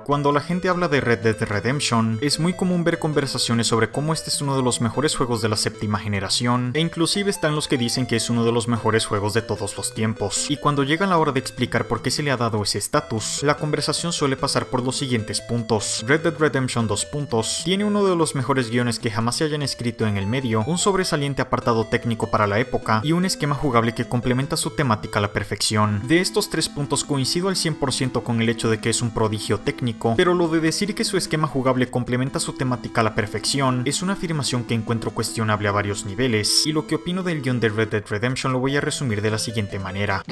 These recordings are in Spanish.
Cuando la gente habla de Red Dead Redemption, es muy común ver conversaciones sobre cómo este es uno de los mejores juegos de la séptima generación, e inclusive están los que dicen que es uno de los mejores juegos de todos los tiempos. Y cuando llega la hora de explicar por qué se le ha dado ese estatus, la conversación suele pasar por los siguientes puntos. Red Dead Redemption 2 puntos tiene uno de los mejores guiones que jamás se hayan escrito en el medio, un sobresaliente apartado técnico para la época y un esquema jugable que complementa su temática a la perfección. De estos 3 puntos coincido al 100% con el hecho de que es un prodigio técnico, pero lo de decir que su esquema jugable complementa su temática a la perfección es una afirmación que encuentro cuestionable a varios niveles, y lo que opino del guión de Red Dead Redemption lo voy a resumir de la siguiente manera.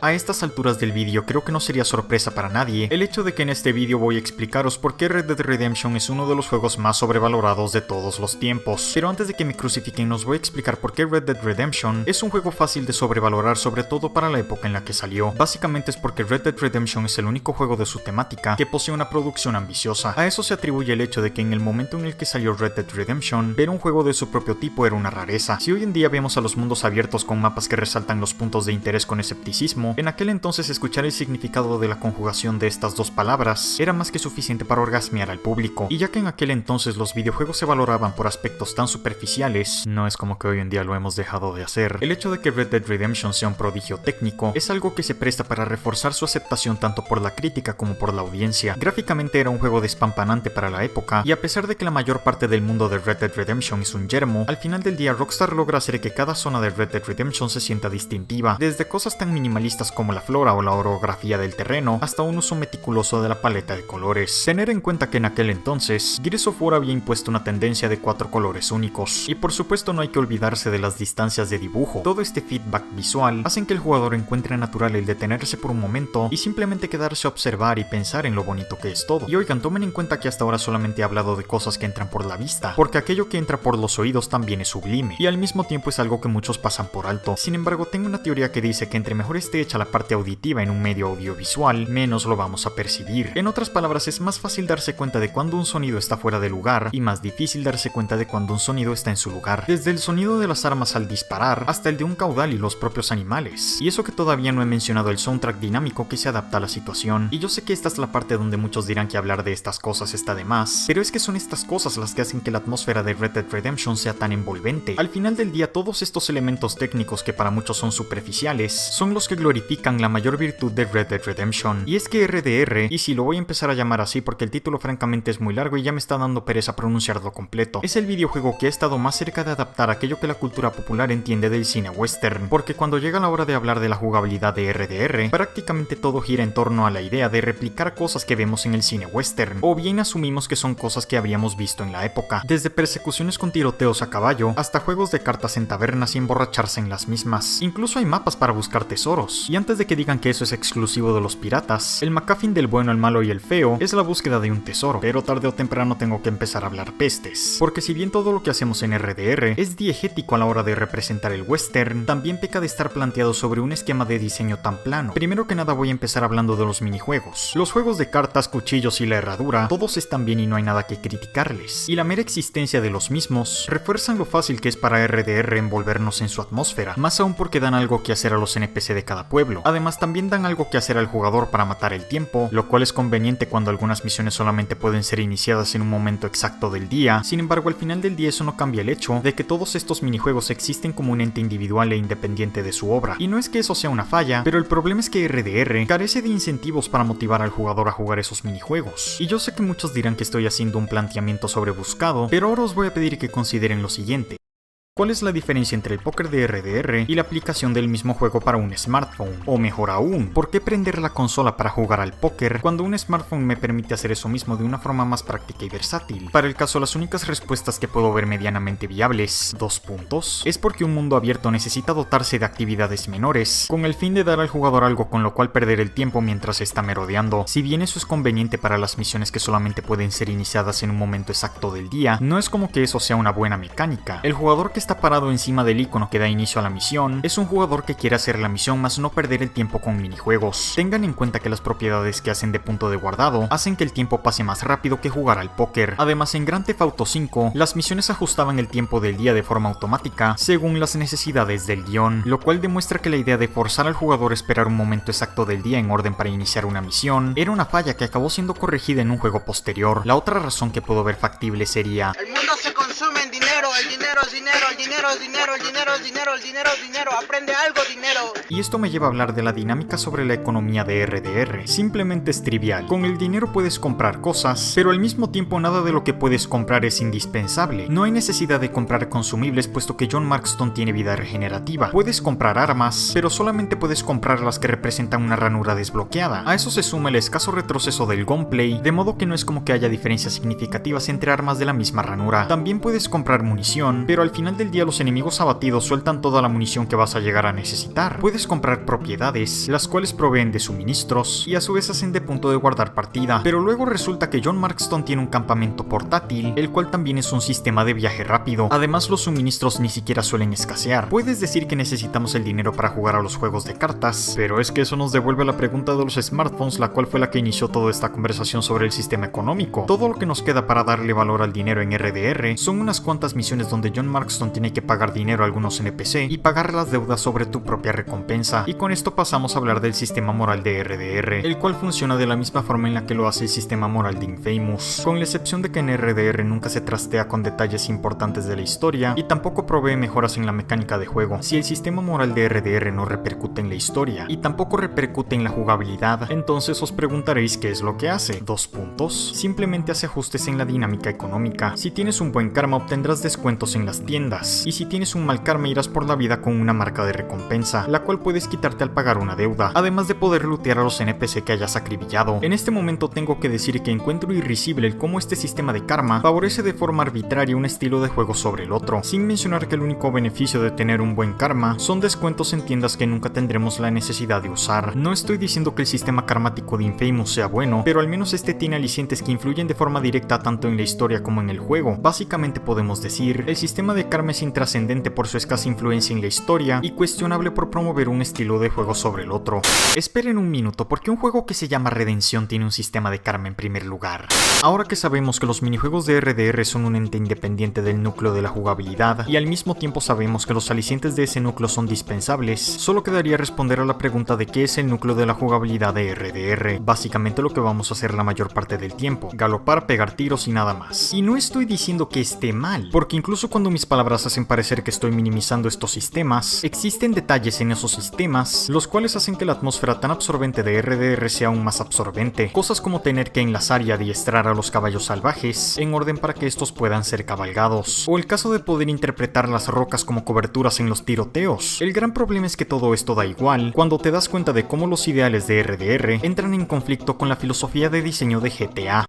A estas alturas del vídeo creo que no sería sorpresa para nadie el hecho de que en este vídeo voy a explicaros por qué Red Dead Redemption es uno de los juegos más sobrevalorados de todos los tiempos. Pero antes de que me crucifiquen os voy a explicar por qué Red Dead Redemption es un juego fácil de sobrevalorar, sobre todo para la época en la que salió. Básicamente es porque Red Dead Redemption es el único juego de su temática que posee una producción ambiciosa. A eso se atribuye el hecho de que en el momento en el que salió Red Dead Redemption, ver un juego de su propio tipo era una rareza. Si hoy en día vemos a los mundos abiertos con mapas que resaltan los puntos de interés con escepticismo, en aquel entonces escuchar el significado de la conjugación de estas dos palabras era más que suficiente para orgasmear al público. Y ya que en aquel entonces los videojuegos se valoraban por aspectos tan superficiales, no es como que hoy en día lo hemos dejado de hacer, el hecho de que Red Dead Redemption sea un prodigio técnico es algo que se presta para reforzar su aceptación tanto por la crítica como por la audiencia. Gráficamente era un juego despampanante para la época, y a pesar de que la mayor parte del mundo de Red Dead Redemption es un yermo, al final del día Rockstar logra hacer que cada zona de Red Dead Redemption se sienta distintiva, desde cosas tan minimalistas como la flora o la orografía del terreno, hasta un uso meticuloso de la paleta de colores. Tener en cuenta que en aquel entonces, Gears of War había impuesto una tendencia de 4 colores únicos, y por supuesto no hay que olvidarse de las distancias de dibujo. Todo este feedback visual hacen que el jugador encuentre natural el detenerse por un momento y simplemente quedarse a observar y pensar en lo bonito que es todo. Y oigan, tomen en cuenta que hasta ahora solamente he hablado de cosas que entran por la vista, porque aquello que entra por los oídos también es sublime, y al mismo tiempo es algo que muchos pasan por alto. Sin embargo, tengo una teoría que dice que entre mejor esté hecha la parte auditiva en un medio audiovisual, menos lo vamos a percibir. En otras palabras, es más fácil darse cuenta de cuando un sonido está fuera de lugar y más difícil darse cuenta de cuando un sonido está en su lugar. Desde el sonido de las armas al disparar hasta el de un caudal y los propios animales. Y eso que todavía no he mencionado el soundtrack dinámico que se adapta a la situación. Y yo sé que esta es la parte donde muchos dirán que hablar de estas cosas está de más, pero es que son estas cosas las que hacen que la atmósfera de Red Dead Redemption sea tan envolvente. Al final del día, todos estos elementos técnicos que para muchos son superficiales son los que glorifican la mayor virtud de Red Dead Redemption, y es que RDR, y si lo voy a empezar a llamar así porque el título francamente es muy largo y ya me está dando pereza pronunciarlo completo, es el videojuego que ha estado más cerca de adaptar aquello que la cultura popular entiende del cine western, porque cuando llega la hora de hablar de la jugabilidad de RDR, prácticamente todo gira en torno a la idea de replicar cosas que vemos en el cine western, o bien asumimos que son cosas que habíamos visto en la época, desde persecuciones con tiroteos a caballo, hasta juegos de cartas en tabernas y emborracharse en las mismas. Incluso hay mapas para buscar tesoros, y antes de que digan que eso es exclusivo de los piratas, el MacGuffin del bueno, el malo y el feo es la búsqueda de un tesoro, pero tarde o temprano tengo que empezar a hablar pestes, porque si bien todo lo que hacemos en RDR es diegético a la hora de representar el western, también peca de estar planteado sobre un esquema de diseño tan plano. Primero que nada voy a empezar hablando de los minijuegos. Los juegos de cartas, cuchillos y la herradura, todos están bien y no hay nada que criticarles, y la mera existencia de los mismos refuerzan lo fácil que es para RDR envolvernos en su atmósfera, más aún porque dan algo que hacer a los NPC de cada pueblo. Además, también dan algo que hacer al jugador para matar el tiempo, lo cual es conveniente cuando algunas misiones solamente pueden ser iniciadas en un momento exacto del día. Sin embargo, al final del día eso no cambia el hecho de que todos estos minijuegos existen como un ente individual e independiente de su obra. Y no es que eso sea una falla, pero el problema es que RDR carece de incentivos para motivar al jugador a jugar esos minijuegos. Y yo sé que muchos dirán que estoy haciendo un planteamiento sobrebuscado, pero ahora os voy a pedir que consideren lo siguiente. ¿Cuál es la diferencia entre el póker de RDR y la aplicación del mismo juego para un smartphone? O mejor aún, ¿por qué prender la consola para jugar al póker cuando un smartphone me permite hacer eso mismo de una forma más práctica y versátil? Para el caso, las únicas respuestas que puedo ver medianamente viables, 2 puntos, es porque un mundo abierto necesita dotarse de actividades menores, con el fin de dar al jugador algo con lo cual perder el tiempo mientras está merodeando. Si bien eso es conveniente para las misiones que solamente pueden ser iniciadas en un momento exacto del día, no es como que eso sea una buena mecánica. El jugador que está parado encima del icono que da inicio a la misión, es un jugador que quiere hacer la misión más no perder el tiempo con minijuegos. Tengan en cuenta que las propiedades que hacen de punto de guardado hacen que el tiempo pase más rápido que jugar al póker. Además, en Grand Theft Auto 5, las misiones ajustaban el tiempo del día de forma automática según las necesidades del guión, lo cual demuestra que la idea de forzar al jugador a esperar un momento exacto del día en orden para iniciar una misión era una falla que acabó siendo corregida en un juego posterior. La otra razón que puedo ver factible sería: el mundo se consume en dinero, el dinero es dinero, el dinero es dinero, el dinero es dinero, el dinero es dinero, aprende algo, dinero. Y esto me lleva a hablar de la dinámica sobre la economía de RDR. Simplemente es trivial. Con el dinero puedes comprar cosas, pero al mismo tiempo nada de lo que puedes comprar es indispensable. No hay necesidad de comprar consumibles puesto que John Marston tiene vida regenerativa. Puedes comprar armas, pero solamente puedes comprar las que representan una ranura desbloqueada. A eso se suma el escaso retroceso del gunplay, de modo que no es como que haya diferencias significativas entre armas de la misma ranura. También puedes comprar munición, pero al final del día los enemigos abatidos sueltan toda la munición que vas a llegar a necesitar. Puedes comprar propiedades, las cuales proveen de suministros y a su vez hacen de punto de guardar partida, pero luego resulta que John Marston tiene un campamento portátil, el cual también es un sistema de viaje rápido. Además, los suministros ni siquiera suelen escasear. Puedes decir que necesitamos el dinero para jugar a los juegos de cartas, pero es que eso nos devuelve a la pregunta de los smartphones, la cual fue la que inició toda esta conversación sobre el sistema económico. Todo lo que nos queda para darle valor al dinero en RDR son unas cuantas misiones donde John Marston tiene que pagar dinero a algunos NPC y pagar las deudas sobre tu propia recompensa. Y con esto pasamos a hablar del sistema moral de RDR, el cual funciona de la misma forma en la que lo hace el sistema moral de Infamous, con la excepción de que en RDR nunca se trastea con detalles importantes de la historia y tampoco provee mejoras en la mecánica de juego. Si el sistema moral de RDR no repercute en la historia y tampoco repercute en la jugabilidad, entonces os preguntaréis qué es lo que hace. 2 puntos. Simplemente hace ajustes en la dinámica económica. Si tienes un buen karma obtendrás descuentos en las tiendas, y si tienes un mal karma irás por la vida con una marca de recompensa, la cual puedes quitarte al pagar una deuda, además de poder lootear a los NPC que hayas acribillado. En este momento tengo que decir que encuentro irrisible el cómo este sistema de karma favorece de forma arbitraria un estilo de juego sobre el otro, sin mencionar que el único beneficio de tener un buen karma son descuentos en tiendas que nunca tendremos la necesidad de usar. No estoy diciendo que el sistema karmático de Infamous sea bueno, pero al menos este tiene alicientes que influyen de forma directa tanto en la historia como en el juego. Básicamente podemos decir, el sistema de karma es intrascendente por su escasa influencia en la historia y cuestionable por promover un estilo de juego sobre el otro. Esperen un minuto, porque un juego que se llama Redención tiene un sistema de karma en primer lugar. Ahora que sabemos que los minijuegos de RDR son un ente independiente del núcleo de la jugabilidad y al mismo tiempo sabemos que los alicientes de ese núcleo son dispensables, solo quedaría responder a la pregunta de qué es el núcleo de la jugabilidad de RDR. Básicamente lo que vamos a hacer la mayor parte del tiempo: galopar, pegar tiros y nada más. Y no estoy diciendo que esté mal, porque incluso cuando mis palabras hacen parecer que estoy minimizando estos sistemas, existen detalles en esos sistemas los cuales hacen que la atmósfera tan absorbente de RDR sea aún más absorbente. Cosas como tener que enlazar y adiestrar a los caballos salvajes en orden para que estos puedan ser cabalgados, o el caso de poder interpretar las rocas como coberturas en los tiroteos. El gran problema es que todo esto da igual cuando te das cuenta de cómo los ideales de RDR entran en conflicto con la filosofía de diseño de GTA.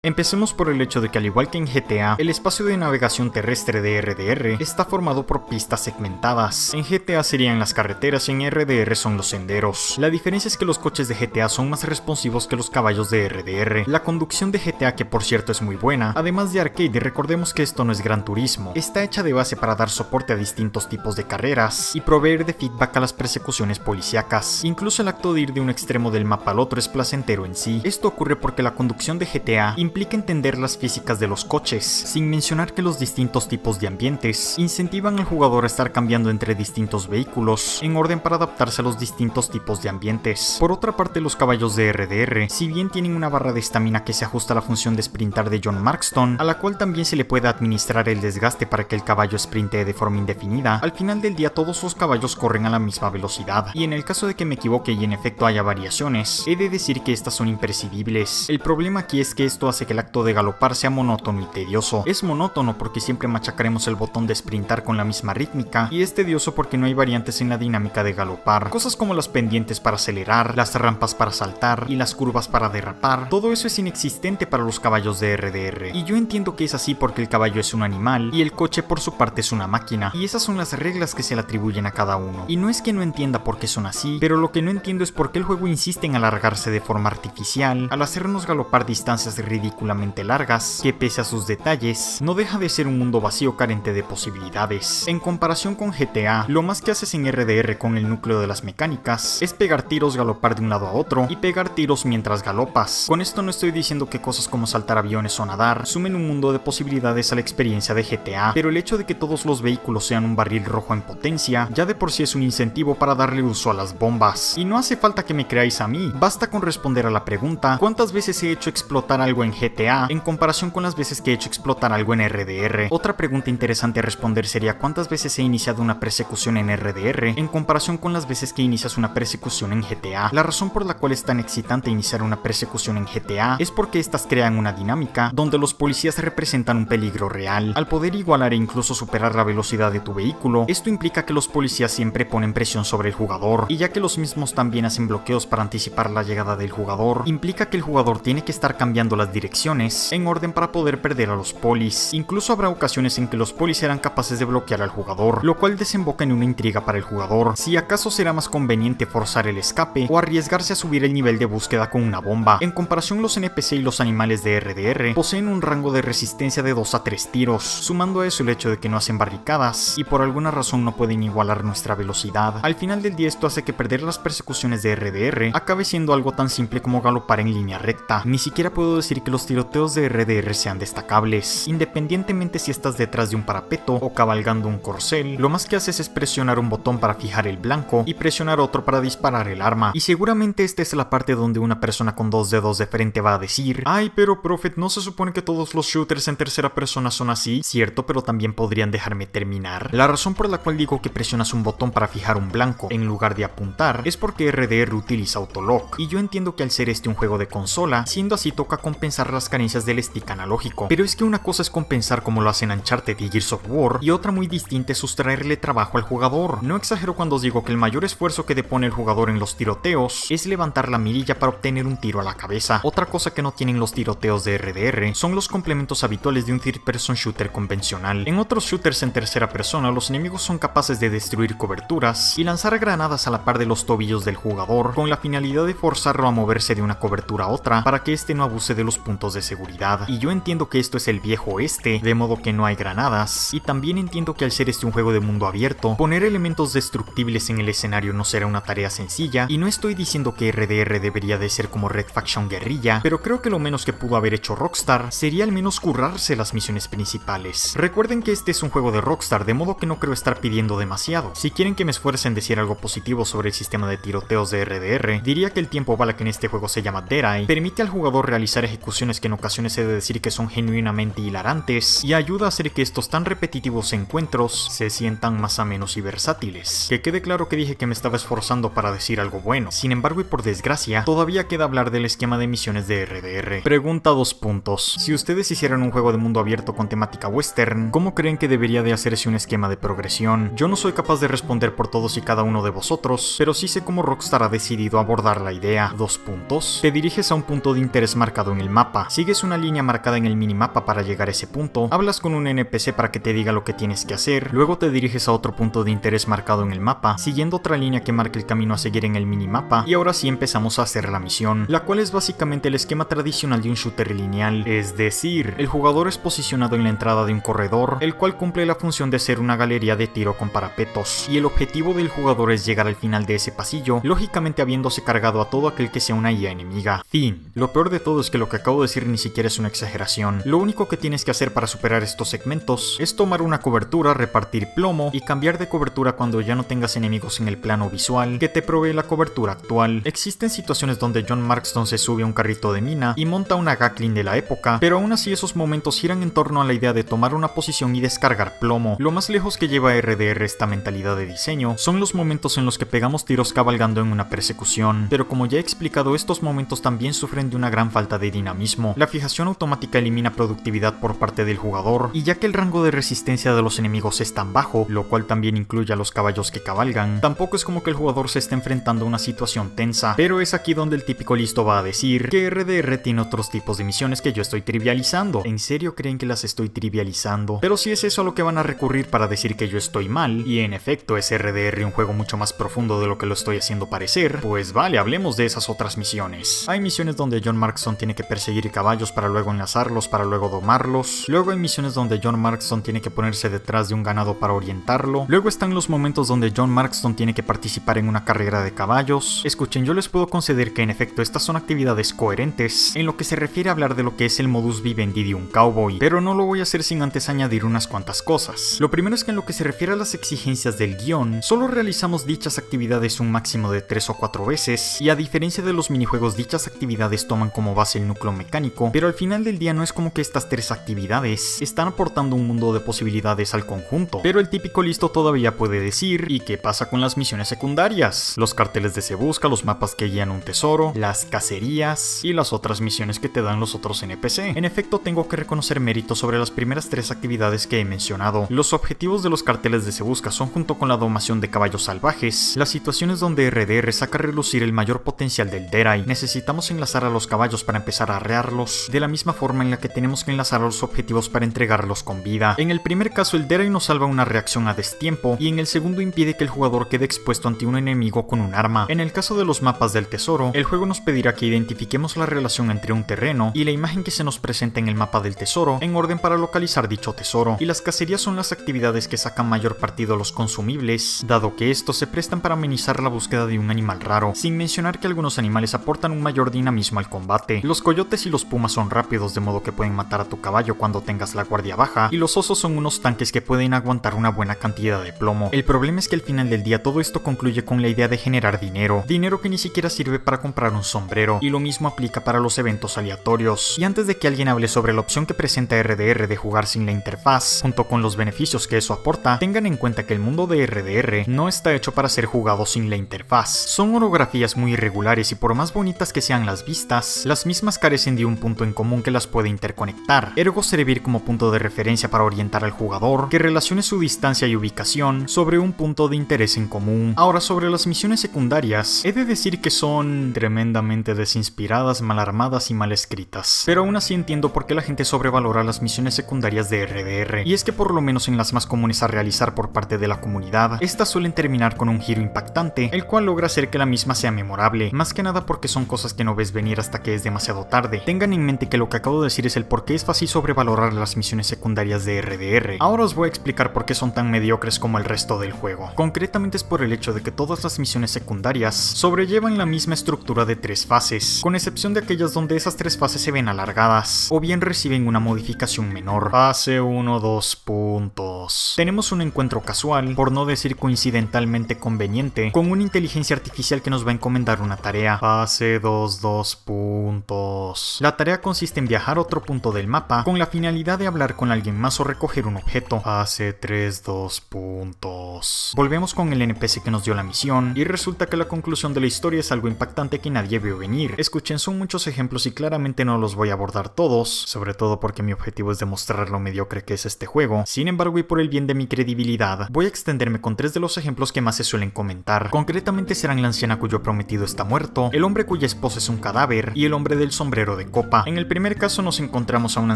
Empecemos por el hecho de que, al igual que en GTA, el espacio de navegación terrestre de RDR está formado por pistas segmentadas. En GTA serían las carreteras y en RDR son los senderos. La diferencia es que los coches de GTA son más responsivos que los caballos de RDR. La conducción de GTA, que por cierto es muy buena, además de arcade, y recordemos que esto no es Gran Turismo, está hecha de base para dar soporte a distintos tipos de carreras y proveer de feedback a las persecuciones policíacas. Incluso el acto de ir de un extremo del mapa al otro es placentero en sí. Esto ocurre porque la conducción de GTA implica entender las físicas de los coches, sin mencionar que los distintos tipos de ambientes incentivan al jugador a estar cambiando entre distintos vehículos en orden para adaptarse a los distintos tipos de ambientes. Por otra parte, los caballos de RDR, si bien tienen una barra de estamina que se ajusta a la función de sprintar de John Marston, a la cual también se le puede administrar el desgaste para que el caballo sprinte de forma indefinida, al final del día todos los caballos corren a la misma velocidad, y en el caso de que me equivoque y en efecto haya variaciones, he de decir que estas son imprescindibles. El problema aquí es que esto hace que el acto de galopar sea monótono y tedioso. Es monótono porque siempre machacaremos el botón de sprintar con la misma rítmica, y es tedioso porque no hay variantes en la dinámica de galopar. Cosas como las pendientes para acelerar, las rampas para saltar y las curvas para derrapar, todo eso es inexistente para los caballos de RDR. Y yo entiendo que es así porque el caballo es un animal y el coche por su parte es una máquina, y esas son las reglas que se le atribuyen a cada uno. Y no es que no entienda por qué son así, pero lo que no entiendo es por qué el juego insiste en alargarse de forma artificial al hacernos galopar distancias ridículas ridículamente largas, que pese a sus detalles, no deja de ser un mundo vacío carente de posibilidades. En comparación con GTA, lo más que haces en RDR con el núcleo de las mecánicas es pegar tiros, galopar de un lado a otro y pegar tiros mientras galopas. Con esto no estoy diciendo que cosas como saltar aviones o nadar sumen un mundo de posibilidades a la experiencia de GTA, pero el hecho de que todos los vehículos sean un barril rojo en potencia ya de por sí es un incentivo para darle uso a las bombas. Y no hace falta que me creáis a mí, basta con responder a la pregunta: ¿cuántas veces he hecho explotar algo en GTA en comparación con las veces que he hecho explotar algo en RDR? Otra pregunta interesante a responder sería: ¿cuántas veces he iniciado una persecución en RDR en comparación con las veces que inicias una persecución en GTA? La razón por la cual es tan excitante iniciar una persecución en GTA es porque estas crean una dinámica donde los policías representan un peligro real. Al poder igualar e incluso superar la velocidad de tu vehículo, esto implica que los policías siempre ponen presión sobre el jugador, y ya que los mismos también hacen bloqueos para anticipar la llegada del jugador, implica que el jugador tiene que estar cambiando las direcciones en orden para poder perder a los polis. Incluso habrá ocasiones en que los polis serán capaces de bloquear al jugador, lo cual desemboca en una intriga para el jugador: si acaso será más conveniente forzar el escape o arriesgarse a subir el nivel de búsqueda con una bomba. En comparación, los NPC y los animales de RDR poseen un rango de resistencia de 2 a 3 tiros, sumando a eso el hecho de que no hacen barricadas y por alguna razón no pueden igualar nuestra velocidad. Al final del día, esto hace que perder las persecuciones de RDR acabe siendo algo tan simple como galopar en línea recta. Ni siquiera puedo decir que los tiroteos de RDR sean destacables. Independientemente si estás detrás de un parapeto o cabalgando un corcel, lo más que haces es presionar un botón para fijar el blanco y presionar otro para disparar el arma. Y seguramente esta es la parte donde una persona con 2 dedos de frente va a decir: ay, pero Prophet, ¿no se supone que todos los shooters en tercera persona son así? Cierto, pero también podrían dejarme terminar. La razón por la cual digo que presionas un botón para fijar un blanco en lugar de apuntar es porque RDR utiliza autolock, y yo entiendo que al ser este un juego de consola, siendo así toca compensar las carencias del stick analógico. Pero es que una cosa es compensar como lo hacen Uncharted y Gears of War, y otra muy distinta es sustraerle trabajo al jugador. No exagero cuando os digo que el mayor esfuerzo que depone el jugador en los tiroteos es levantar la mirilla para obtener un tiro a la cabeza. Otra cosa que no tienen los tiroteos de RDR son los complementos habituales de un third person shooter convencional. En otros shooters en tercera persona, los enemigos son capaces de destruir coberturas y lanzar granadas a la par de los tobillos del jugador, con la finalidad de forzarlo a moverse de una cobertura a otra para que este no abuse de los puntos de seguridad. Y yo entiendo que esto es el viejo oeste, de modo que no hay granadas, y también entiendo que al ser este un juego de mundo abierto, poner elementos destructibles en el escenario no será una tarea sencilla, y no estoy diciendo que RDR debería de ser como Red Faction Guerrilla, pero creo que lo menos que pudo haber hecho Rockstar sería al menos currarse las misiones principales. Recuerden que este es un juego de Rockstar, de modo que no creo estar pidiendo demasiado. Si quieren que me esfuerce en decir algo positivo sobre el sistema de tiroteos de RDR, diría que el tiempo bala que en este juego se llama Dead Eye permite al jugador realizar ejecuciones que en ocasiones he de decir que son genuinamente hilarantes, y ayuda a hacer que estos tan repetitivos encuentros se sientan más amenos y versátiles. Que quede claro que dije que me estaba esforzando para decir algo bueno. Sin embargo, y por desgracia, todavía queda hablar del esquema de misiones de RDR. Pregunta 2 puntos. Si ustedes hicieran un juego de mundo abierto con temática western, ¿cómo creen que debería de hacerse un esquema de progresión? Yo no soy capaz de responder por todos y cada uno de vosotros, pero sí sé cómo Rockstar ha decidido abordar la idea. 2 puntos. Te diriges a un punto de interés marcado en el mapa, sigues una línea marcada en el minimapa para llegar a ese punto, hablas con un NPC para que te diga lo que tienes que hacer, luego te diriges a otro punto de interés marcado en el mapa, siguiendo otra línea que marca el camino a seguir en el minimapa, y ahora sí empezamos a hacer la misión, la cual es básicamente el esquema tradicional de un shooter lineal, es decir, el jugador es posicionado en la entrada de un corredor, el cual cumple la función de ser una galería de tiro con parapetos, y el objetivo del jugador es llegar al final de ese pasillo, lógicamente habiéndose cargado a todo aquel que sea una IA enemiga. Fin. Lo peor de todo es que lo que acabo de decir ni siquiera es una exageración. Lo único que tienes que hacer para superar estos segmentos es tomar una cobertura, repartir plomo y cambiar de cobertura cuando ya no tengas enemigos en el plano visual que te provee la cobertura actual. Existen situaciones donde John Marston se sube a un carrito de mina y monta una Gatling de la época, pero aún así esos momentos giran en torno a la idea de tomar una posición y descargar plomo. Lo más lejos que lleva RDR esta mentalidad de diseño son los momentos en los que pegamos tiros cabalgando en una persecución, pero como ya he explicado, estos momentos también sufren de una gran falta de dinamismo. La fijación automática elimina productividad por parte del jugador, y ya que el rango de resistencia de los enemigos es tan bajo, lo cual también incluye a los caballos que cabalgan, tampoco es como que el jugador se esté enfrentando a una situación tensa. Pero es aquí donde el típico listo va a decir que RDR tiene otros tipos de misiones que yo estoy trivializando. ¿En serio creen que las estoy trivializando? Pero si es eso a lo que van a recurrir para decir que yo estoy mal, y en efecto es RDR un juego mucho más profundo de lo que lo estoy haciendo parecer, pues vale, hablemos de esas otras misiones. Hay misiones donde John Marston tiene que perseguir conseguir caballos para luego enlazarlos, para luego domarlos. Luego hay misiones donde John Marston tiene que ponerse detrás de un ganado para orientarlo. Luego están los momentos donde John Marston tiene que participar en una carrera de caballos. Escuchen, yo les puedo conceder que en efecto estas son actividades coherentes en lo que se refiere a hablar de lo que es el modus vivendi de un cowboy, pero no lo voy a hacer sin antes añadir unas cuantas cosas. Lo primero es que en lo que se refiere a las exigencias del guión, solo realizamos dichas actividades un máximo de 3 o 4 veces, y a diferencia de los minijuegos, dichas actividades toman como base el núcleo mecánico, pero al final del día no es como que estas 3 actividades están aportando un mundo de posibilidades al conjunto. Pero el típico listo todavía puede decir, ¿y qué pasa con las misiones secundarias? Los carteles de Se Busca, los mapas que guían un tesoro, las cacerías y las otras misiones que te dan los otros NPC. En efecto, tengo que reconocer mérito sobre las primeras 3 actividades que he mencionado. Los objetivos de los carteles de Se Busca son, junto con la domación de caballos salvajes, las situaciones donde RDR saca a relucir el mayor potencial del Dead Eye. Necesitamos enlazar a los caballos para empezar a arrearlos, de la misma forma en la que tenemos que enlazar a los objetivos para entregarlos con vida. En el primer caso, el Dead Eye nos salva una reacción a destiempo, y en el segundo impide que el jugador quede expuesto ante un enemigo con un arma. En el caso de los mapas del tesoro, el juego nos pedirá que identifiquemos la relación entre un terreno y la imagen que se nos presenta en el mapa del tesoro, en orden para localizar dicho tesoro. Y las cacerías son las actividades que sacan mayor partido a los consumibles, dado que estos se prestan para amenizar la búsqueda de un animal raro, sin mencionar que algunos animales aportan un mayor dinamismo al combate. Los coyotes y los pumas son rápidos, de modo que pueden matar a tu caballo cuando tengas la guardia baja, y los osos son unos tanques que pueden aguantar una buena cantidad de plomo. El problema es que al final del día todo esto concluye con la idea de generar dinero que ni siquiera sirve para comprar un sombrero, y lo mismo aplica para los eventos aleatorios. Y antes de que alguien hable sobre la opción que presenta RDR de jugar sin la interfaz, junto con los beneficios que eso aporta, tengan en cuenta que el mundo de RDR no está hecho para ser jugado sin la interfaz. Son orografías muy irregulares y por más bonitas que sean las vistas, las mismas carecen de un punto en común que las puede interconectar, ergo servir como punto de referencia para orientar al jugador que relacione su distancia y ubicación sobre un punto de interés en común. Ahora, sobre las misiones secundarias, he de decir que son tremendamente desinspiradas, mal armadas y mal escritas, pero aún así entiendo por qué la gente sobrevalora las misiones secundarias de RDR, y es que por lo menos en las más comunes a realizar por parte de la comunidad, estas suelen terminar con un giro impactante, el cual logra hacer que la misma sea memorable, más que nada porque son cosas que no ves venir hasta que es demasiado tarde. Tengan en mente que lo que acabo de decir es el por qué es fácil sobrevalorar las misiones secundarias de RDR. Ahora os voy a explicar por qué son tan mediocres como el resto del juego. Concretamente es por el hecho de que todas las misiones secundarias sobrellevan la misma estructura de 3 fases, con excepción de aquellas donde esas 3 fases se ven alargadas, o bien reciben una modificación menor. Fase 1, 2 puntos. Tenemos un encuentro casual, por no decir coincidentalmente conveniente, con una inteligencia artificial que nos va a encomendar una tarea. Fase 2, 2 puntos. La tarea consiste en viajar a otro punto del mapa, con la finalidad de hablar con alguien más o recoger un objeto. Fase 3, 2 puntos. Volvemos con el NPC que nos dio la misión, y resulta que la conclusión de la historia es algo impactante que nadie vio venir. Escuchen, son muchos ejemplos y claramente no los voy a abordar todos, sobre todo porque mi objetivo es demostrar lo mediocre que es este juego. Sin embargo, y por el bien de mi credibilidad, voy a extenderme con 3 de los ejemplos que más se suelen comentar. Concretamente serán la anciana cuyo prometido está muerto, el hombre cuya esposa es un cadáver, y el hombre del sombrero de copa. En el primer caso nos encontramos a una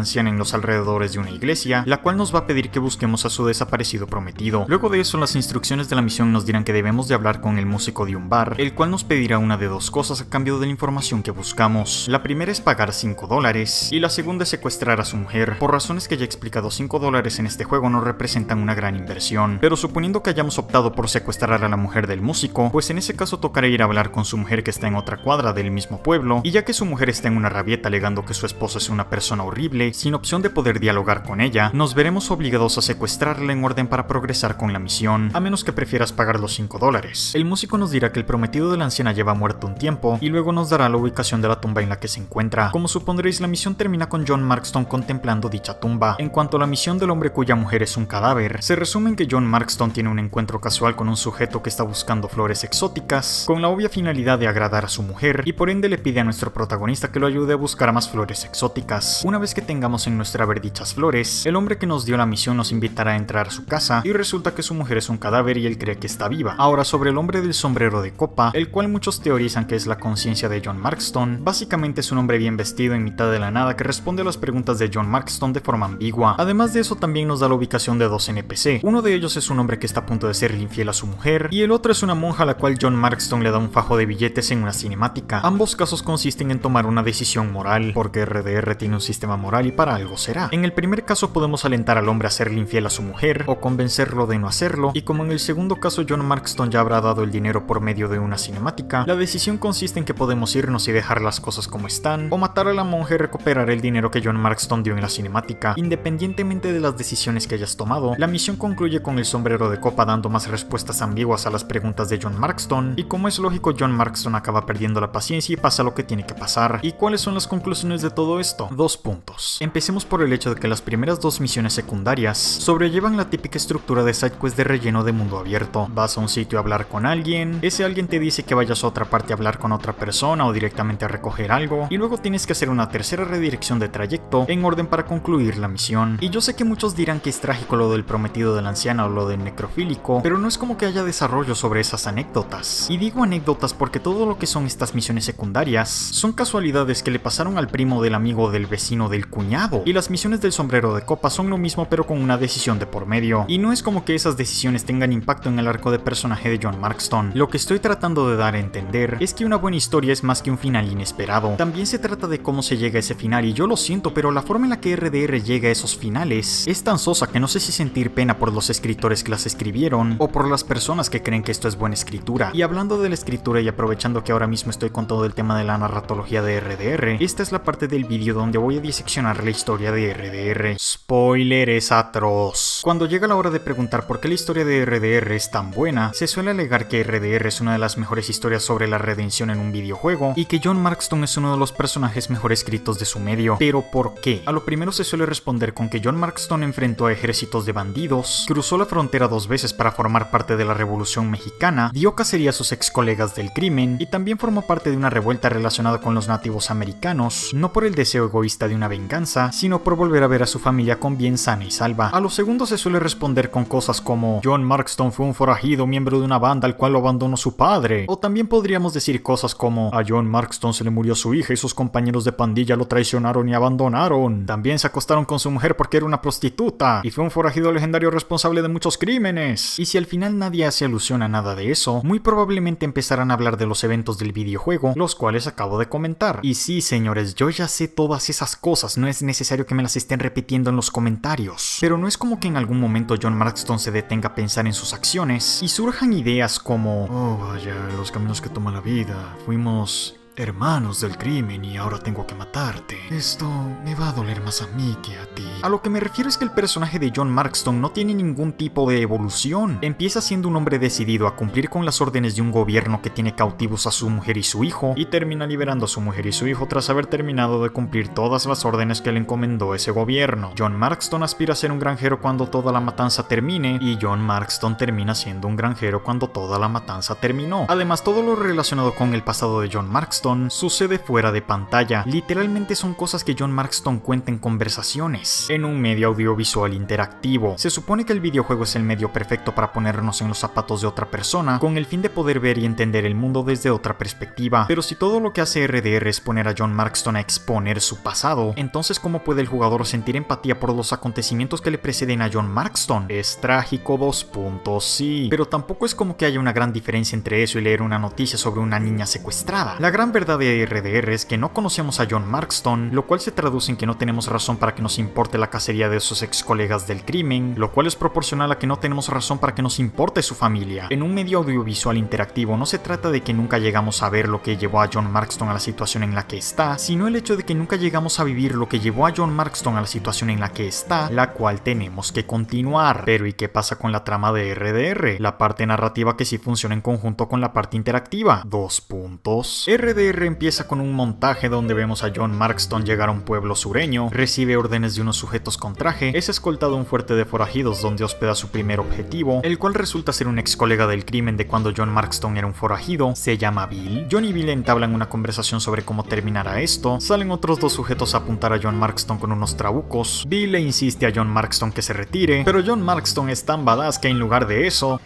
anciana en los alrededores de una iglesia, la cual nos va a pedir que busquemos a su desaparecido prometido. Luego de eso, las instrucciones de la misión nos dirán que debemos de hablar con el músico de un bar, el cual nos pedirá una de 2 cosas a cambio de la información que buscamos. La primera es pagar $5 y la segunda es secuestrar a su mujer. Por razones que ya he explicado, $5 en este juego no representan una gran inversión, pero suponiendo que hayamos optado por secuestrar a la mujer del músico, pues en ese caso tocará ir a hablar con su mujer que está en otra cuadra del mismo pueblo, y ya que su mujer está en una rabieta alegando que su esposo es una persona horrible, sin opción de poder dialogar con ella, nos veremos obligados a secuestrarla en orden para progresar con la misión, a menos que prefieras pagar los $5. El músico nos dirá que el prometido de la anciana lleva muerto un tiempo, y luego nos dará la ubicación de la tumba en la que se encuentra. Como supondréis, la misión termina con John Marston contemplando dicha tumba. En cuanto a la misión del hombre cuya mujer es un cadáver, se resume en que John Marston tiene un encuentro casual con un sujeto que está buscando flores exóticas, con la obvia finalidad de agradar a su mujer, y por ende le pide a nuestro protagonista que lo ayude a buscar más flores exóticas. Una vez que tengamos en nuestra haber dichas flores, el hombre que nos dio la misión nos invitará a entrar a su casa, y resulta que su mujer es un cadáver y él cree que está viva. Ahora, sobre el hombre del sombrero de copa, el cual muchos teorizan que es la conciencia de John Marston, básicamente es un hombre bien vestido en mitad de la nada que responde a las preguntas de John Marston de forma ambigua. Además de eso, también nos da la ubicación de 2 NPC. Uno de ellos es un hombre que está a punto de serle infiel a su mujer, y el otro es una monja a la cual John Marston le da un fajo de billetes en una cinemática. Ambos casos consisten en tomar una decisión cuestión moral, porque RDR tiene un sistema moral y para algo será. En el primer caso podemos alentar al hombre a serle infiel a su mujer, o convencerlo de no hacerlo, y como en el segundo caso John Marston ya habrá dado el dinero por medio de una cinemática, la decisión consiste en que podemos irnos y dejar las cosas como están, o matar a la monja y recuperar el dinero que John Marston dio en la cinemática. Independientemente de las decisiones que hayas tomado, la misión concluye con el sombrero de copa dando más respuestas ambiguas a las preguntas de John Marston, y como es lógico, John Marston acaba perdiendo la paciencia y pasa lo que tiene que pasar. ¿Y cuáles son las conclusiones de todo esto? 2 puntos. Empecemos por el hecho de que las primeras 2 misiones secundarias sobrellevan la típica estructura de sidequest de relleno de mundo abierto. Vas a un sitio a hablar con alguien, ese alguien te dice que vayas a otra parte a hablar con otra persona o directamente a recoger algo, y luego tienes que hacer una tercera redirección de trayecto en orden para concluir la misión. Y yo sé que muchos dirán que es trágico lo del prometido de la anciana o lo del necrofílico, pero no es como que haya desarrollo sobre esas anécdotas. Y digo anécdotas porque todo lo que son estas misiones secundarias son casualidades que le pasaron al primo del amigo del vecino del cuñado, y las misiones del sombrero de copa son lo mismo pero con una decisión de por medio. Y no es como que esas decisiones tengan impacto en el arco de personaje de John Marston. Lo que estoy tratando de dar a entender es que una buena historia es más que un final inesperado. También se trata de cómo se llega a ese final, y yo lo siento, pero la forma en la que RDR llega a esos finales es tan sosa que no sé si sentir pena por los escritores que las escribieron o por las personas que creen que esto es buena escritura. Y hablando de la escritura y aprovechando que ahora mismo estoy con todo el tema de la narratología de RDR, esta es la parte del vídeo donde voy a diseccionar la historia de RDR. Spoiler, es atroz. Cuando llega la hora de preguntar por qué la historia de RDR es tan buena, se suele alegar que RDR es una de las mejores historias sobre la redención en un videojuego y que John Marston es uno de los personajes mejor escritos de su medio. Pero ¿por qué? A lo primero se suele responder con que John Marston enfrentó a ejércitos de bandidos, cruzó la frontera 2 veces para formar parte de la Revolución Mexicana, dio cacería a sus ex colegas del crimen y también formó parte de una revuelta relacionada con los nativos americanos, no por el deseo egoísta de una venganza, sino por volver a ver a su familia con bien sana y salva. A lo segundo se suele responder con cosas como John Marston fue un forajido miembro de una banda al cual lo abandonó su padre, o también podríamos decir cosas como a John Marston se le murió su hija y sus compañeros de pandilla lo traicionaron y abandonaron, también se acostaron con su mujer porque era una prostituta y fue un forajido legendario responsable de muchos crímenes. Y si al final nadie hace alusión a nada de eso, muy probablemente empezarán a hablar de los eventos del videojuego, los cuales acabo de comentar. Y sí, señores, yo ya sé todas esas cosas, no es necesario que me las estén repitiendo en los comentarios, pero no es como que en algún momento John Marston se detenga a pensar en sus acciones y surjan ideas como oh vaya, los caminos que toma la vida, fuimos hermanos del crimen y ahora tengo que matarte. Esto me va a doler más a mí que a ti. A lo que me refiero es que el personaje de John Marston no tiene ningún tipo de evolución. Empieza siendo un hombre decidido a cumplir con las órdenes de un gobierno que tiene cautivos a su mujer y su hijo, y termina liberando a su mujer y su hijo tras haber terminado de cumplir todas las órdenes que le encomendó ese gobierno. John Marston aspira a ser un granjero cuando toda la matanza termine, y John Marston termina siendo un granjero cuando toda la matanza terminó. Además, todo lo relacionado con el pasado de John Marston sucede fuera de pantalla. Literalmente son cosas que John Marston cuenta en conversaciones, en un medio audiovisual interactivo. Se supone que el videojuego es el medio perfecto para ponernos en los zapatos de otra persona, con el fin de poder ver y entender el mundo desde otra perspectiva. Pero si todo lo que hace RDR es poner a John Marston a exponer su pasado, entonces ¿cómo puede el jugador sentir empatía por los acontecimientos que le preceden a John Marston? Es trágico, 2 puntos, sí, pero tampoco es como que haya una gran diferencia entre eso y leer una noticia sobre una niña secuestrada. La gran verdad de RDR es que no conocemos a John Marston, lo cual se traduce en que no tenemos razón para que nos importe la cacería de sus ex colegas del crimen, lo cual es proporcional a que no tenemos razón para que nos importe su familia. En un medio audiovisual interactivo no se trata de que nunca llegamos a ver lo que llevó a John Marston a la situación en la que está, sino el hecho de que nunca llegamos a vivir lo que llevó a John Marston a la situación en la que está, la cual tenemos que continuar. Pero ¿y qué pasa con la trama de RDR? La parte narrativa que sí funciona en conjunto con la parte interactiva. 2 puntos. RDR empieza con un montaje donde vemos a John Marston llegar a un pueblo sureño, recibe órdenes de unos sujetos con traje, es escoltado a un fuerte de forajidos donde hospeda su primer objetivo, el cual resulta ser un ex colega del crimen de cuando John Marston era un forajido, se llama Bill. John y Bill entablan una conversación sobre cómo terminará esto, salen otros 2 sujetos a apuntar a John Marston con unos trabucos, Bill le insiste a John Marston que se retire, pero John Marston es tan badass que en lugar de eso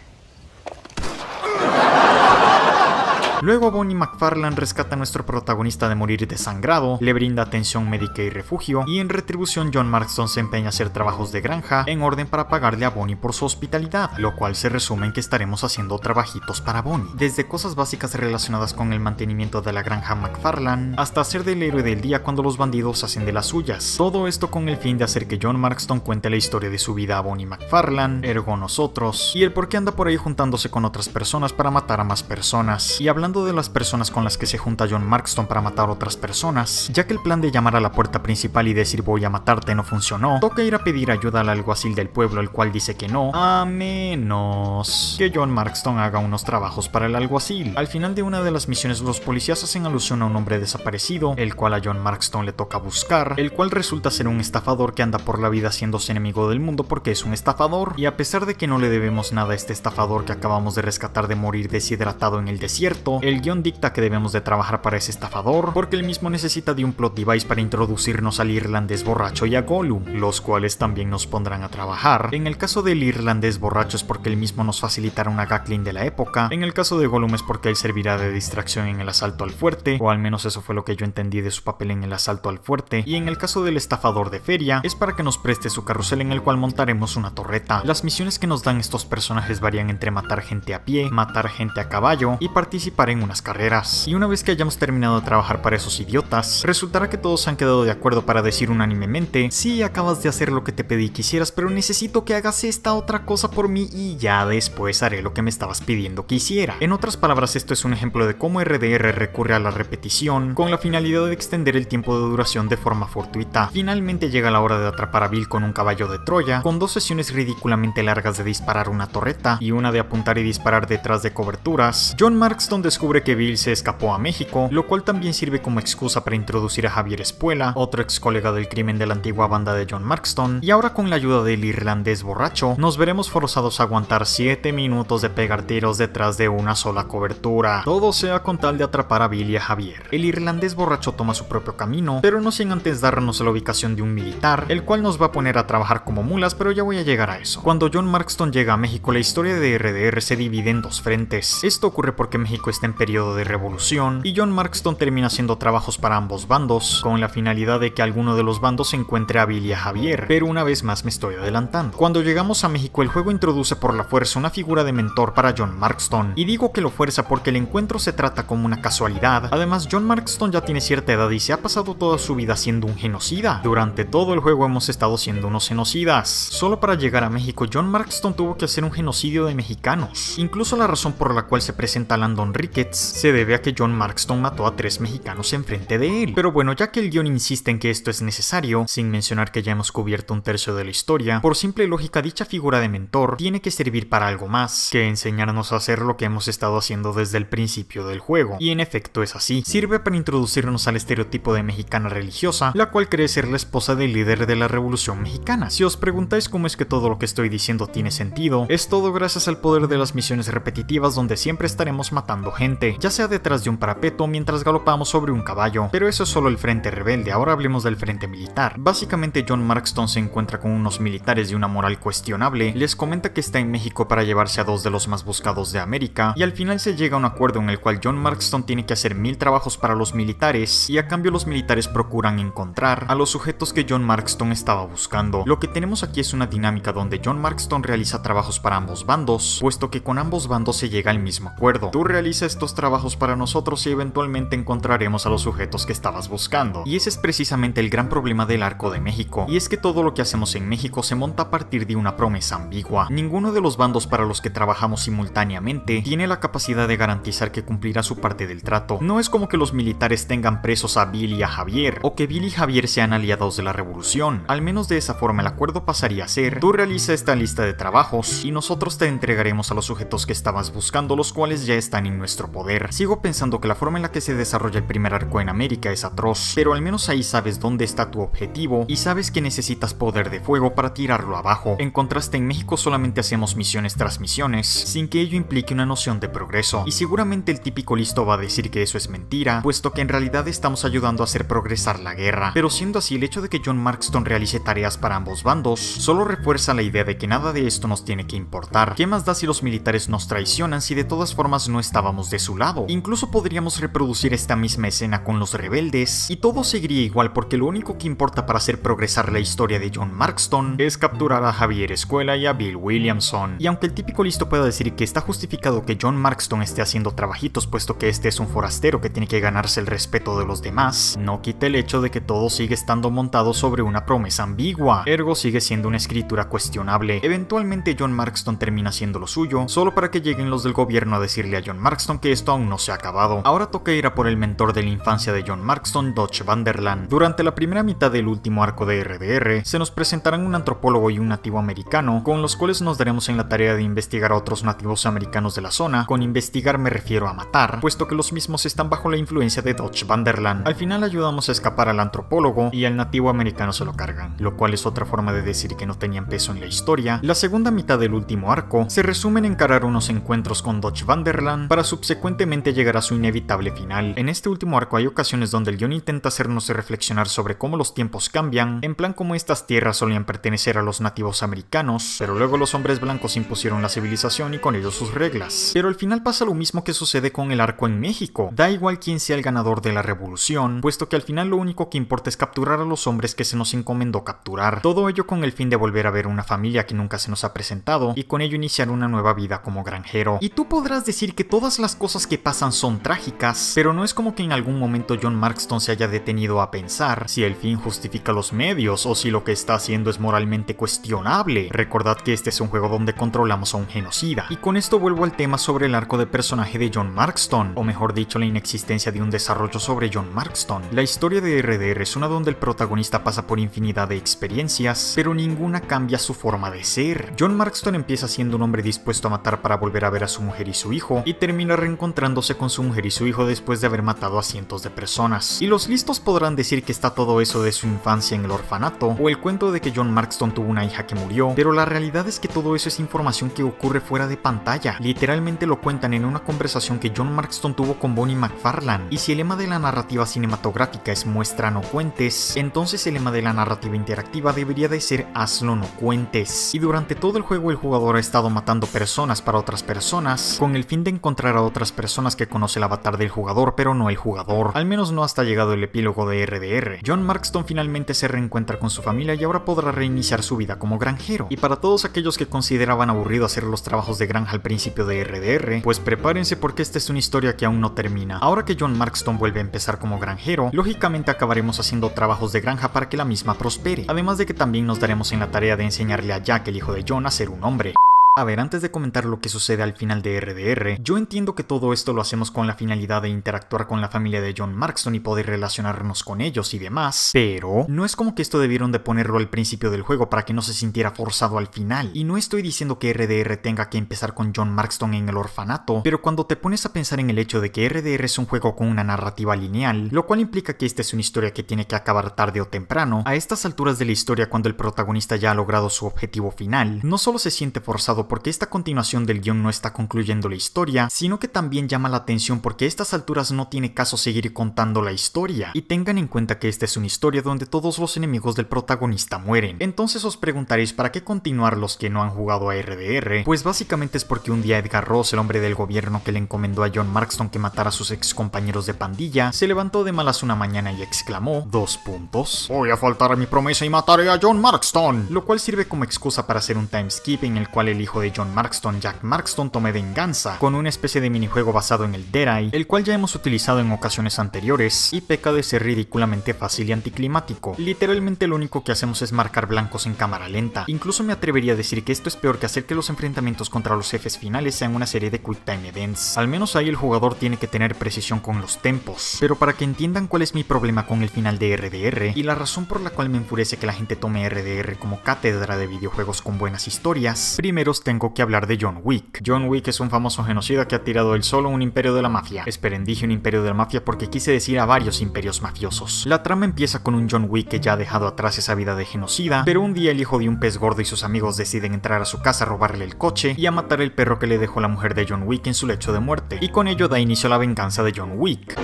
Luego Bonnie McFarlane rescata a nuestro protagonista de morir desangrado, le brinda atención médica y refugio, y en retribución John Marston se empeña a hacer trabajos de granja en orden para pagarle a Bonnie por su hospitalidad, lo cual se resume en que estaremos haciendo trabajitos para Bonnie, desde cosas básicas relacionadas con el mantenimiento de la granja McFarlane hasta ser del héroe del día cuando los bandidos hacen de las suyas. Todo esto con el fin de hacer que John Marston cuente la historia de su vida a Bonnie McFarlane, ergo nosotros, y el por qué anda por ahí juntándose con otras personas para matar a más personas. Y hablando de las personas con las que se junta John Marston para matar a otras personas, ya que el plan de llamar a la puerta principal y decir voy a matarte no funcionó, toca ir a pedir ayuda al alguacil del pueblo, el cual dice que no, a menos que John Marston haga unos trabajos para el alguacil. Al final de una de las misiones los policías hacen alusión a un hombre desaparecido, el cual a John Marston le toca buscar, el cual resulta ser un estafador que anda por la vida haciéndose enemigo del mundo porque es un estafador, y a pesar de que no le debemos nada a este estafador que acabamos de rescatar de morir deshidratado en el desierto, el guión dicta que debemos de trabajar para ese estafador porque él mismo necesita de un plot device para introducirnos al irlandés borracho y a Gollum, los cuales también nos pondrán a trabajar. En el caso del irlandés borracho es porque él mismo nos facilitará una Gatling de la época, en el caso de Gollum es porque él servirá de distracción en el asalto al fuerte, o al menos eso fue lo que yo entendí de su papel en el asalto al fuerte, y en el caso del estafador de feria es para que nos preste su carrusel en el cual montaremos una torreta. Las misiones que nos dan estos personajes varían entre matar gente a pie, matar gente a caballo y participar en unas carreras. Y una vez que hayamos terminado de trabajar para esos idiotas, resultará que todos han quedado de acuerdo para decir unánimemente: sí, acabas de hacer lo que te pedí que hicieras, pero necesito que hagas esta otra cosa por mí y ya después haré lo que me estabas pidiendo que hiciera. En otras palabras, esto es un ejemplo de cómo RDR recurre a la repetición con la finalidad de extender el tiempo de duración de forma fortuita. Finalmente llega la hora de atrapar a Bill con un caballo de Troya, con 2 sesiones ridículamente largas de disparar una torreta y una de apuntar y disparar detrás de coberturas. John Marston descubre que Bill se escapó a México, lo cual también sirve como excusa para introducir a Javier Espuela, otro ex colega del crimen de la antigua banda de John Marston, y ahora con la ayuda del irlandés borracho, nos veremos forzados a aguantar 7 minutos de pegar tiros detrás de una sola cobertura. Todo sea con tal de atrapar a Bill y a Javier. El irlandés borracho toma su propio camino, pero no sin antes darnos la ubicación de un militar, el cual nos va a poner a trabajar como mulas, pero ya voy a llegar a eso. Cuando John Marston llega a México, la historia de RDR se divide en 2 frentes. Esto ocurre porque México está en periodo de revolución y John Marston termina haciendo trabajos para ambos bandos, con la finalidad de que alguno de los bandos encuentre a Bill y a Javier, pero una vez más me estoy adelantando. Cuando llegamos a México, el juego introduce por la fuerza una figura de mentor para John Marston, y digo que lo fuerza porque el encuentro se trata como una casualidad. Además, John Marston ya tiene cierta edad y se ha pasado toda su vida siendo un genocida. Durante todo el juego hemos estado siendo unos genocidas. Solo para llegar a México, John Marston tuvo que hacer un genocidio de mexicanos. Incluso la razón por la cual se presenta Landon Ricketts se debe a que John Marston mató a 3 mexicanos enfrente de él. Pero bueno, ya que el guión insiste en que esto es necesario, sin mencionar que ya hemos cubierto 1/3 de la historia, por simple lógica dicha figura de mentor tiene que servir para algo más que enseñarnos a hacer lo que hemos estado haciendo desde el principio del juego. Y en efecto es así. Sirve para introducirnos al estereotipo de mexicana religiosa, la cual cree ser la esposa del líder de la Revolución Mexicana. Si os preguntáis cómo es que todo lo que estoy diciendo tiene sentido, es todo gracias al poder de las misiones repetitivas donde siempre estaremos matando gente, ya sea detrás de un parapeto o mientras galopamos sobre un caballo. Pero eso es solo el frente rebelde, ahora hablemos del frente militar. Básicamente John Marston se encuentra con unos militares de una moral cuestionable, les comenta que está en México para llevarse a 2 de los más buscados de América, y al final se llega a un acuerdo en el cual John Marston tiene que hacer 1000 trabajos para los militares, y a cambio los militares procuran encontrar a los sujetos que John Marston estaba buscando. Lo que tenemos aquí es una dinámica donde John Marston realiza trabajos para ambos bandos, puesto que con ambos bandos se llega al mismo acuerdo. Tú realiza estos trabajos para nosotros y eventualmente encontraremos a los sujetos que estabas buscando. Y ese es precisamente el gran problema del arco de México, y es que todo lo que hacemos en México se monta a partir de una promesa ambigua. Ninguno de los bandos para los que trabajamos simultáneamente tiene la capacidad de garantizar que cumplirá su parte del trato. No es como que los militares tengan presos a Bill y a Javier, o que Bill y Javier sean aliados de la revolución. Al menos de esa forma el acuerdo pasaría a ser: tú realiza esta lista de trabajos y nosotros te entregaremos a los sujetos que estabas buscando, los cuales ya están en nuestro poder. Sigo pensando que la forma en la que se desarrolla el primer arco en América es atroz, pero al menos ahí sabes dónde está tu objetivo y sabes que necesitas poder de fuego para tirarlo abajo. En contraste, en México solamente hacemos misiones tras misiones, sin que ello implique una noción de progreso, y seguramente el típico listo va a decir que eso es mentira, puesto que en realidad estamos ayudando a hacer progresar la guerra. Pero siendo así, el hecho de que John Marston realice tareas para ambos bandos solo refuerza la idea de que nada de esto nos tiene que importar. ¿Qué más da si los militares nos traicionan si de todas formas no estábamos de su lado. Incluso podríamos reproducir esta misma escena con los rebeldes y todo seguiría igual, porque lo único que importa para hacer progresar la historia de John Marston es capturar a Javier Escuela y a Bill Williamson. Y aunque el típico listo pueda decir que está justificado que John Marston esté haciendo trabajitos, puesto que este es un forastero que tiene que ganarse el respeto de los demás, no quita el hecho de que todo sigue estando montado sobre una promesa ambigua, ergo sigue siendo una escritura cuestionable. Eventualmente John Marston termina haciendo lo suyo, solo para que lleguen los del gobierno a decirle a John Marston que esto aún no se ha acabado. Ahora toca ir a por el mentor de la infancia de John Marston, Dutch Van der Laan. Durante la primera mitad del último arco de RDR, se nos presentarán un antropólogo y un nativo americano, con los cuales nos daremos en la tarea de investigar a otros nativos americanos de la zona. Con investigar me refiero a matar, puesto que los mismos están bajo la influencia de Dutch Van der Laan. Al final ayudamos a escapar al antropólogo y al nativo americano se lo cargan, lo cual es otra forma de decir que no tenían peso en la historia. La segunda mitad del último arco se resume en encarar unos encuentros con Dutch Van der Laan para subsecuentemente llegar a su inevitable final. En este último arco hay ocasiones donde el guion intenta hacernos reflexionar sobre cómo los tiempos cambian, en plan como estas tierras solían pertenecer a los nativos americanos, pero luego los hombres blancos impusieron la civilización y con ellos sus reglas. Pero al final pasa lo mismo que sucede con el arco en México. Da igual quién sea el ganador de la revolución, puesto que al final lo único que importa es capturar a los hombres que se nos encomendó capturar. Todo ello con el fin de volver a ver una familia que nunca se nos ha presentado y con ello iniciar una nueva vida como granjero. Y tú podrás decir que todas las cosas que pasan son trágicas, pero no es como que en algún momento John Marston se haya detenido a pensar si el fin justifica los medios o si lo que está haciendo es moralmente cuestionable. Recordad que este es un juego donde controlamos a un genocida. Y con esto vuelvo al tema sobre el arco de personaje de John Marston, o mejor dicho, la inexistencia de un desarrollo sobre John Marston. La historia de RDR es una donde el protagonista pasa por infinidad de experiencias, pero ninguna cambia su forma de ser. John Marston empieza siendo un hombre dispuesto a matar para volver a ver a su mujer y su hijo, y termina reencontrándose con su mujer y su hijo después de haber matado a cientos de personas. Y los listos podrán decir que está todo eso de su infancia en el orfanato, o el cuento de que John Marston tuvo una hija que murió, pero la realidad es que todo eso es información que ocurre fuera de pantalla. Literalmente lo cuentan en una conversación que John Marston tuvo con Bonnie McFarlane. Y si el lema de la narrativa cinematográfica es muestra no cuentes, entonces el lema de la narrativa interactiva debería de ser hazlo no cuentes. Y durante todo el juego el jugador ha estado matando personas para otras personas, con el fin de encontrar a otras personas que conoce el avatar del jugador, pero no el jugador. Al menos no hasta llegado el epílogo de RDR. John Marston finalmente se reencuentra con su familia y ahora podrá reiniciar su vida como granjero. Y para todos aquellos que consideraban aburrido hacer los trabajos de granja al principio de RDR, pues prepárense porque esta es una historia que aún no termina. Ahora que John Marston vuelve a empezar como granjero, lógicamente acabaremos haciendo trabajos de granja para que la misma prospere. Además de que también nos daremos en la tarea de enseñarle a Jack, el hijo de John, a ser un hombre. A ver, antes de comentar lo que sucede al final de RDR, yo entiendo que todo esto lo hacemos con la finalidad de interactuar con la familia de John Marston y poder relacionarnos con ellos y demás, pero no es como que esto debieron de ponerlo al principio del juego para que no se sintiera forzado al final. Y no estoy diciendo que RDR tenga que empezar con John Marston en el orfanato, pero cuando te pones a pensar en el hecho de que RDR es un juego con una narrativa lineal, lo cual implica que esta es una historia que tiene que acabar tarde o temprano, a estas alturas de la historia cuando el protagonista ya ha logrado su objetivo final, no solo se siente forzado porque esta continuación del guión no está concluyendo la historia, sino que también llama la atención porque a estas alturas no tiene caso seguir contando la historia. Y tengan en cuenta que esta es una historia donde todos los enemigos del protagonista mueren. Entonces os preguntaréis ¿para qué continuar los que no han jugado a RDR? Pues básicamente es porque un día Edgar Ross, el hombre del gobierno que le encomendó a John Marston que matara a sus ex compañeros de pandilla, se levantó de malas una mañana y exclamó: voy a faltar a mi promesa y mataré a John Marston, lo cual sirve como excusa para hacer un timeskip en el cual el hijo de John Marston, Jack Marston, tome venganza con una especie de minijuego basado en el Dead Eye, el cual ya hemos utilizado en ocasiones anteriores y peca de ser ridículamente fácil y anticlimático. Literalmente lo único que hacemos es marcar blancos en cámara lenta. Incluso me atrevería a decir que esto es peor que hacer que los enfrentamientos contra los jefes finales sean una serie de Quick Time Events. Al menos ahí el jugador tiene que tener precisión con los tempos. Pero para que entiendan cuál es mi problema con el final de RDR y la razón por la cual me enfurece que la gente tome RDR como cátedra de videojuegos con buenas historias, primero os tengo que hablar de John Wick. John Wick es un famoso genocida que ha tirado él solo un imperio de la mafia. Esperen, dije un imperio de la mafia porque quise decir a varios imperios mafiosos. La trama empieza con un John Wick que ya ha dejado atrás esa vida de genocida, pero un día el hijo de un pez gordo y sus amigos deciden entrar a su casa a robarle el coche y a matar el perro que le dejó la mujer de John Wick en su lecho de muerte. Y con ello da inicio a la venganza de John Wick.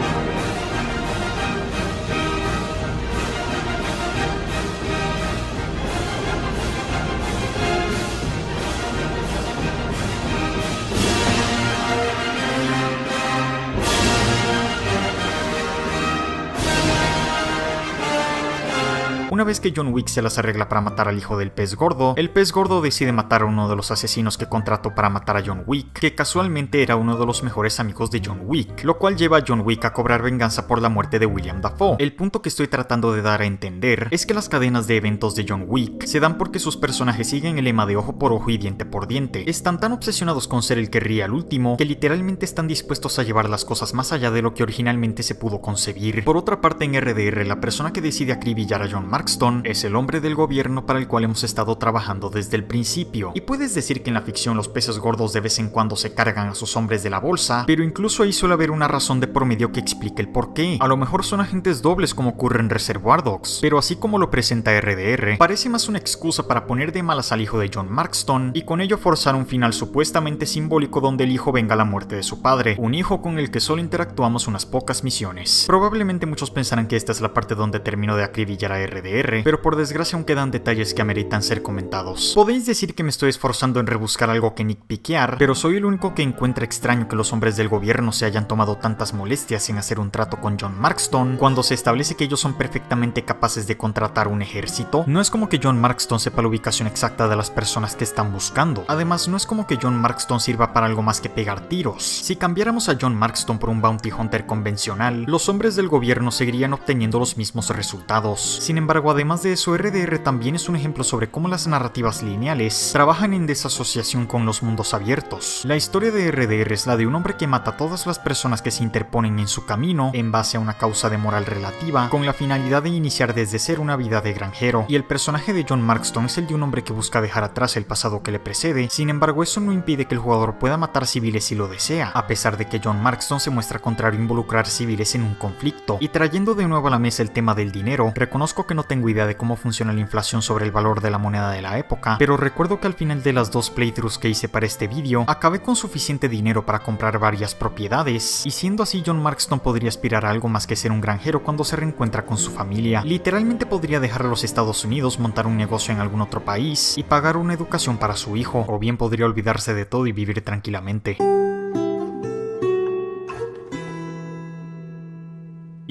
Una vez que John Wick se las arregla para matar al hijo del pez gordo, el pez gordo decide matar a uno de los asesinos que contrató para matar a John Wick, que casualmente era uno de los mejores amigos de John Wick, lo cual lleva a John Wick a cobrar venganza por la muerte de William Dafoe. El punto que estoy tratando de dar a entender es que las cadenas de eventos de John Wick se dan porque sus personajes siguen el lema de ojo por ojo y diente por diente. Están tan obsesionados con ser el que ríe al último que literalmente están dispuestos a llevar las cosas más allá de lo que originalmente se pudo concebir. Por otra parte, en RDR, la persona que decide acribillar a John Marston es el hombre del gobierno para el cual hemos estado trabajando desde el principio. Y puedes decir que en la ficción los peces gordos de vez en cuando se cargan a sus hombres de la bolsa, pero incluso ahí suele haber una razón de por medio que explique el porqué. A lo mejor son agentes dobles como ocurre en Reservoir Dogs, pero así como lo presenta RDR, parece más una excusa para poner de malas al hijo de John Marston y con ello forzar un final supuestamente simbólico donde el hijo venga a la muerte de su padre, un hijo con el que solo interactuamos unas pocas misiones. Probablemente muchos pensarán que esta es la parte donde termino de acribillar a RDR, pero por desgracia aún quedan detalles que ameritan ser comentados. Podéis decir que me estoy esforzando en rebuscar algo que nitpickear, pero soy el único que encuentra extraño que los hombres del gobierno se hayan tomado tantas molestias en hacer un trato con John Marston cuando se establece que ellos son perfectamente capaces de contratar un ejército. No es como que John Marston sepa la ubicación exacta de las personas que están buscando. Además, no es como que John Marston sirva para algo más que pegar tiros. Si cambiáramos a John Marston por un bounty hunter convencional, los hombres del gobierno seguirían obteniendo los mismos resultados. Sin embargo, además de eso, RDR también es un ejemplo sobre cómo las narrativas lineales trabajan en desasociación con los mundos abiertos. La historia de RDR es la de un hombre que mata a todas las personas que se interponen en su camino en base a una causa de moral relativa, con la finalidad de iniciar desde cero una vida de granjero, y el personaje de John Marston es el de un hombre que busca dejar atrás el pasado que le precede. Sin embargo, eso no impide que el jugador pueda matar civiles si lo desea, a pesar de que John Marston se muestra contrario a involucrar civiles en un conflicto. Y trayendo de nuevo a la mesa el tema del dinero, reconozco que no tengo idea de cómo funciona la inflación sobre el valor de la moneda de la época, pero recuerdo que al final de las 2 playthroughs que hice para este vídeo, acabé con suficiente dinero para comprar varias propiedades, y siendo así John Marston podría aspirar a algo más que ser un granjero cuando se reencuentra con su familia. Literalmente podría dejar a los Estados Unidos, montar un negocio en algún otro país y pagar una educación para su hijo, o bien podría olvidarse de todo y vivir tranquilamente.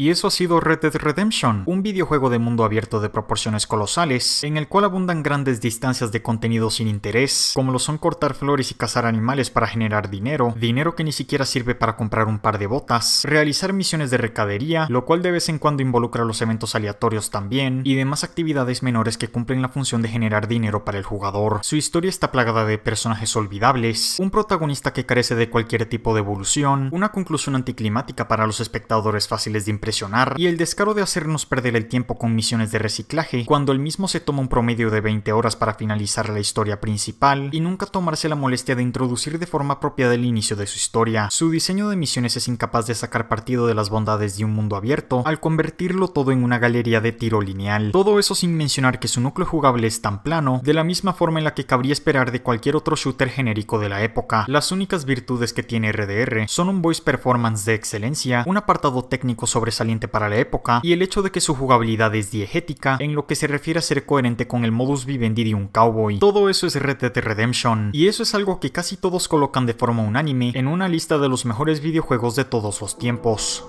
Y eso ha sido Red Dead Redemption, un videojuego de mundo abierto de proporciones colosales, en el cual abundan grandes distancias de contenido sin interés, como lo son cortar flores y cazar animales para generar dinero que ni siquiera sirve para comprar un par de botas, realizar misiones de recadería, lo cual de vez en cuando involucra los eventos aleatorios también, y demás actividades menores que cumplen la función de generar dinero para el jugador. Su historia está plagada de personajes olvidables, un protagonista que carece de cualquier tipo de evolución, una conclusión anticlimática para los espectadores fáciles de impresionar, y el descaro de hacernos perder el tiempo con misiones de reciclaje, cuando el mismo se toma un promedio de 20 horas para finalizar la historia principal y nunca tomarse la molestia de introducir de forma apropiada el inicio de su historia. Su diseño de misiones es incapaz de sacar partido de las bondades de un mundo abierto al convertirlo todo en una galería de tiro lineal. Todo eso sin mencionar que su núcleo jugable es tan plano, de la misma forma en la que cabría esperar de cualquier otro shooter genérico de la época. Las únicas virtudes que tiene RDR son un voice performance de excelencia, un apartado técnico sobresaliente para la época y el hecho de que su jugabilidad es diegética en lo que se refiere a ser coherente con el modus vivendi de un cowboy. Todo eso es Red Dead Redemption, y eso es algo que casi todos colocan de forma unánime en una lista de los mejores videojuegos de todos los tiempos.